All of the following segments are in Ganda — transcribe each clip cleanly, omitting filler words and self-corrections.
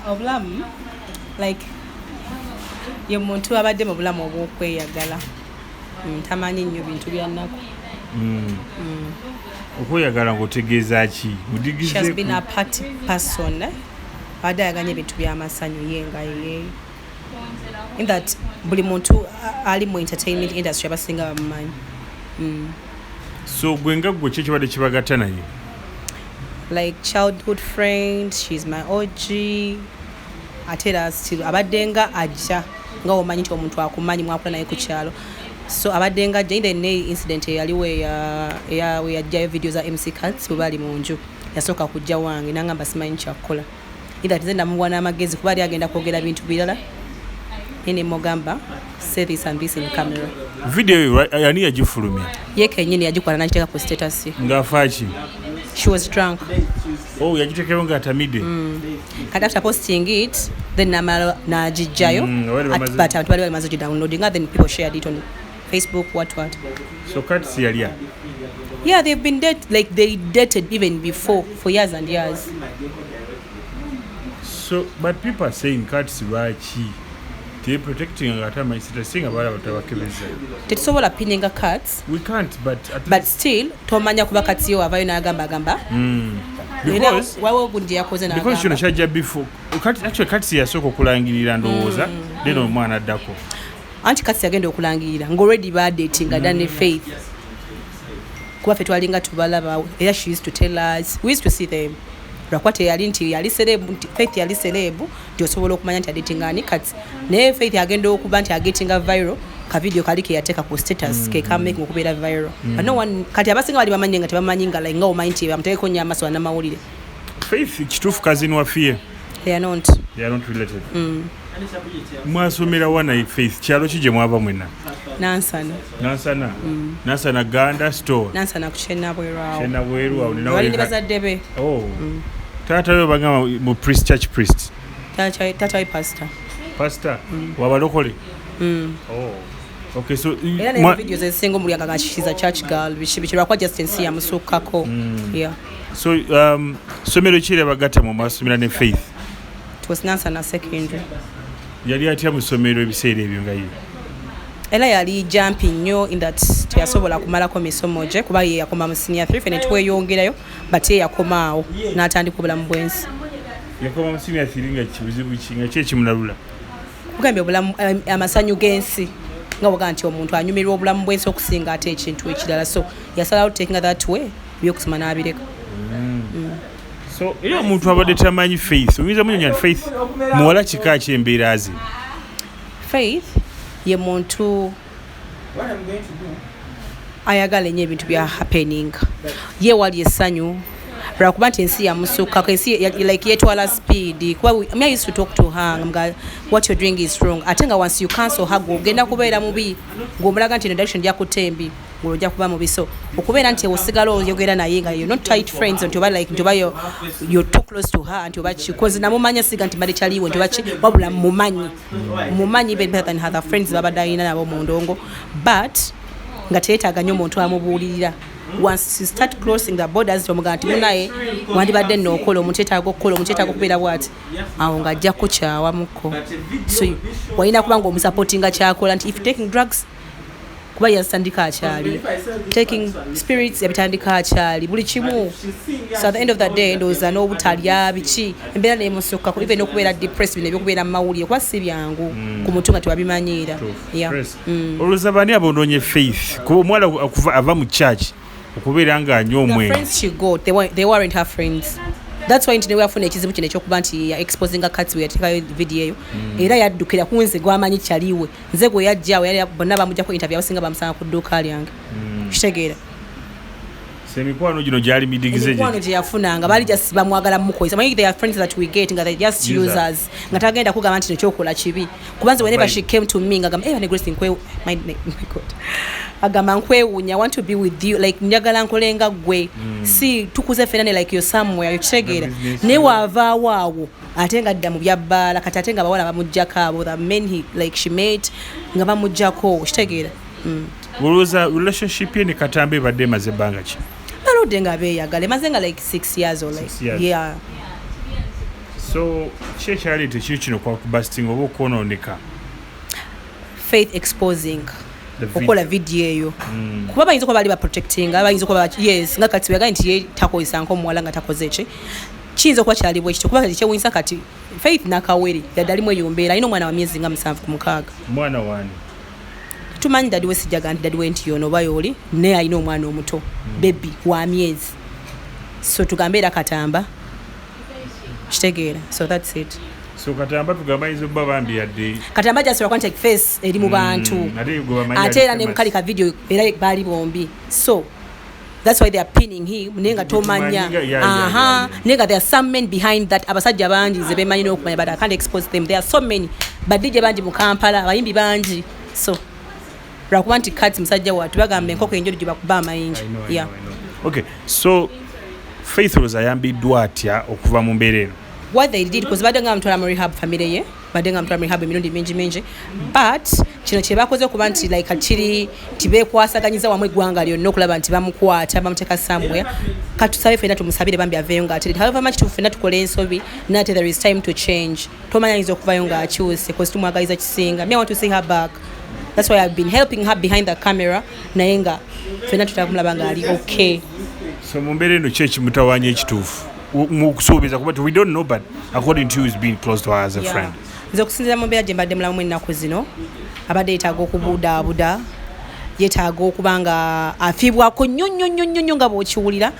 Obulamu like ye muntu abadde mu bulamu obw'okweyagala tamanyi nnyo bintu bya nnaku. Okweyagala ng'otegeeza ki? She has been a party person. Abadde ayaganya ebintu by'amasanyu ye nga ye in that buli muntu ali mu entertainment industry abasinga bamumanyi. So gwe nga gwe ki ekibadde kibagatta naye? Like childhood friend, she's my OG. Ate era still abadde nga ajja nga omanyi nti omuntu akumanyi mwakula naye ku kyalo. So abadde nga ajja in the incident eyaliwo eyajjayo video za MC Cuts bwe bali mu nju. Yasooka kujja wange n'angamba simanyi kyakukola. Either nze ndamuwa n'amagezi kuba ali agenda kwogera bintu birala. Nene mugamba say this and this in camera. Video yani yagifulumya? Ye kennyini yagikola n'agiteeka ku status ye. Ng'afa ki? She was drunk. Oh, yagiteekayo ng'atamidde? Kati after posting it, then n'agijjayo. But abantu bali bamaze downloading, then people shared it on Facebook, what. So Cuts yali? Yeah, they've been like they dated even before for years and years. So, but people are saying Cuts lwaki? They're protecting Agatama instead of saying about Tabakebeza. Tetusobola pinninga Cuts. We can't, but still, tomanya kuba Cuts yo avayo n'agamba. Because wawo gundi yakoze n'agamba. Because kino kyajja before. Actually, Cuts yasooka okulangirira ndowooza, then omwana addako. Anti Cuts yagenda okulangirira ng'already badatinga done Faith. Kuba ffe twalinga tubalaba era she used to tell us, we used to see them. Lwakwate yali nti yali celebu, Faith yali celebu, nti osobola okumanya nti adetinga ni Cuts. Naye Faith yagenda okuba nti agetinga viral, ka video kali ke yateeka ku status ke kamake okubeera viral. But no one kati abasinga bali bamanyi nga tebamanyi nga like nga omanyi nti bamuteekeko nnyo amaso n'amawulire. Faith kituufu cousin wa Fie? They are not related. Mwasomera wana Faith kyalo ki gye mwava mwenna? Nansana Ganda store. Nansana ku Chenabweru awo. Wali ne bazadde be. Oh. Taata we bagamba mu priest church priest. Taata we pastor. Wabalokole. Oh. Okay, so era ne videos ezisinga omuli nga she's a church girl bikirwakwa Justin si yamusukkako. Yeah. So somero ki bagatta mu masomera ne Faith? It was Nansana secondary. Yali atya mu somero ebiseera ebyo nga ye? Era yali jumping nnyo in that teyasobola kumalako misomo gye kuba ye yakoma mu senior 3 fene tweyongerayo but ye yakomaawo n'atandika obulamu bwensi. Yakoma mu senior 3 nga kibuzibu ki nga kyekimulabula? Kugambye obulamu amasanyu g'ensi nga bwoga nti omuntu anyumirwa obulamu bwensi okusinga ate ekintu ekirala, so yasalawo taking that way byokusoma n'abireka. So era omuntu abadde tamanyi Faith oyinza munyonya Faith muwala kika ky'embeera ze? Faith ye muntu ayagala ennyo ebintu bya happening, ye wali essanyu lwakuba nti ensi yamusukkako, ensi like yetwala speed. I used to talk to her what you're doing is wrong, ate nga once you cancel her ogenda kubeera mubi ng'omulaga nti direction gyakutte embi ng'ojja kuba mubi. So okubeera nti osigala oyogera naye nga you're not tight friends nti oba like nti oba you're too close to her nti oba because namumanya siga nti mbali kyaliwo nti oba wabula mumanyi even better than other friends babadde alina nabo mu ndongo, but nga teetaaga nnyo omuntu amubuulirira. Once you start crossing the borders omugaa nti munaye wandibadde n'okola omuntu etaaga okukola omuntu etaaga okubeera bw'ati awo ng'ajja kukyawamuko. So walina kuba ng'omusupportinga kyakola nti if taking drugs kuba yasitandika akyali, taking spirits yabitandika akyali, buli kimu. So at the end of the day ndowooza n'obutalya biki embeera neemusukkako even n'okubeera depressed bino ebyokubeera mu mawulire kuba si byangu ku muntu nga tewabimanyiira. Olowooza baani abonoonye Faith kuba omuwala ava mu church okubeera ng'anywa omwenge? The friends she got they weren't her friends. That's why ntinewe afuna ekizibu kino ekyokuba nti ya exposing Cuts we yateekayo video eyo era yaddukira ku nze gwamanyi kyaliwe nze gwe yajjaawo yali bonna bamujjako interview abasinga bamusanga ku dduuka lyange. Kitegeera emikwano gino gyali midigize emikwano gye yafunanga baali just bamwagala mukoyisa. Manyi they are friends that we get nga they just use us nga tagenda kugamba nti nekyokola kibi kubanza whenever she came to me ngagamba ne Grace nkwe my God agamba nkwewunya, I want to be with you like njagala nkolenga gwe si tukuze fenane like you're somewhere. Kitegeera ne waavaawo awo ate nga adda mu byabbaala kati ate nga bawala bamujjako abo the men she made nga bamujjako. Kitegeera olowooza relationship ye ne Katambe ebadde emaze ebbanga ki? baludde nga beeyagala emaze nga like 6 years or like yeah. So kyekyaletera ekiro kino kwakubasting oba okwonooneka Faith exposing okola video eyo kuba bayinza okuba bali baprotecting abayinza okuba yes nga kati byaga nti ye takozesa nk'omuwala nga takoze ki kiyinza okuba kyali bwe kityo kuba kati kyewunyisa kati Faith nakawere ddala alimu eyo mbeera alina omwana wa myezi nga 7 ku 6 mwana wani tumanyi dadi we sijjaga nti dadi we nti yono oba yooli naye alina omwana omuto baby wa myezi so tugambe era katamba kitegeera so that's it so katamba tugamba ayinza okuba bambi yadde katamba jasobola kuba nti face eri mu bantu ate era ne mukali ka video era baali bombi so that's why they are pinning him nenga tomanya nenga there are some men behind that abasajja bangi ze bemanyi n'okumanya but I can't expose them there are so many badije bangi mu Kampala abayimbi bangi so lwakuba nti kati musajja watu bagambe enkoko enjoli gye bakuba amayinja yeah okay so Faith was ayambiddwa atya okuva mu mbeera eno what they did because badde nga mutwala mu rehab family ye badde nga mutwala mu rehab emirundi mingi but kino kye bakoze okuba nti like kiri tibekwasaganyiza wamu eggwanga lyonna okulaba nti bamukwata bamuteeka somewhere katusabe ffenna tumusabire bambi aveeyo ng'aterera however much ffenna tukola ensobi nate there is time to change tomanya ayinza okuvayo ng'akyuse because tumwagaliza kisinga me I want to see her back that's why I've been helping her behind the camera naye nga ffenna tutala kumulaba ng'ali okay so mu mbeera eno ki ekimutawaanya ekituufu mukusuubiza kuba we don't know but according to you is being close to her as a friend nze okusinziira mu mbeera gye mbadde mulamu ennaku zino abadde yeetaaga okubudaabuda yeetaaga okuba nga afiibwako nnyo nga bw'okiwulira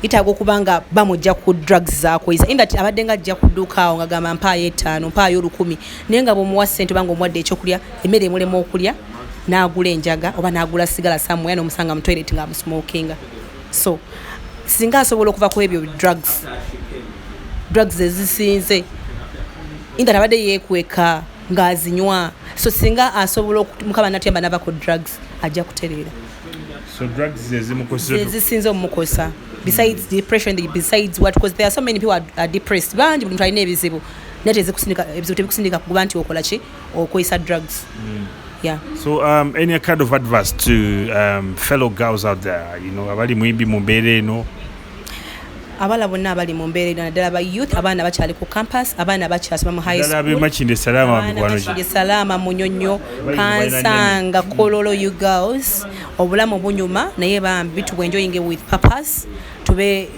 yeetaaga okuba nga bamujja ku drugs z'akozesa in that abadde nga ajja ku dduuka awo nga gamba mpaayo 5 mpaayo 1,000 naye nga bw'omuwa ssente oba ng'omuwadde ekyokulya emmere emulema okulya n'agula enjaga oba n'agula sigala samweya n'omusanga mu toilet ng'amusmokinga so singa asobola okuva ku ebyo drugs ezisinze inda abadde yeekweka ng'azinywa so singa asobola mukama natuyamba nava ku drugs ajja kutereera so drugs ezisinze omumukosa besides depression besides what because there are so many people are depressed bangi buli muntu alina ebizibu naye ebizibu tebikusindika kuba nti okola ki okozesa drugs yeah so any kind of advice to fellow girls out there abali mwimbi mu mbeera eno abala bonna abali mu mbeera eno naddala ba youth abaana bakyali ku campus abaana bakyasoma mu high school Makinde Salama Munyonyo Kansanga Kololo you girls obulamu bunyuma naye bambi to enjoying with purpose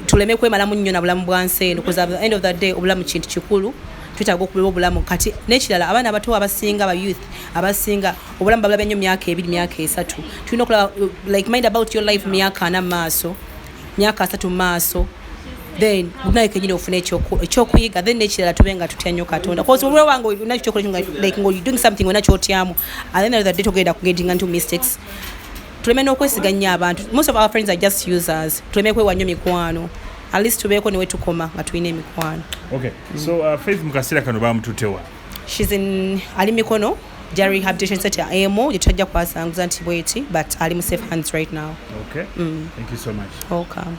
tuleme kwemalamu nnyo na bulamu bwansi eno because at the end of the day obulamu kintu kikulu twetaaga okubeera obulamu kati n'ekirala abaana abato abasinga aba youth abasinga obulamu babulabya nnyo myaka 2 myaka 3 tulina okulaba like mind about your life myaka 4 maaso myaka 3 maaso then unaye kenyine ofuna ekyokuyiga then n'ekirala tube nga tutya nnyo Katonda because olwe wange unakyo kyokola like ngo you doing something unakyo otyamu and then the day togenda getting into mistakes tuleme n'okwesiganya abantu most of our friends are just users tuleme kwewa nnyo mikwano at least tubeeko niwe tukoma nga tulina emikwano okay so Faith mukasira kano bamututewa she's in ali mikono Jari Rehabilitation Center AMO yetajja kwasanguza nti bweti but ali mu safe hands right now okay thank you so much welcome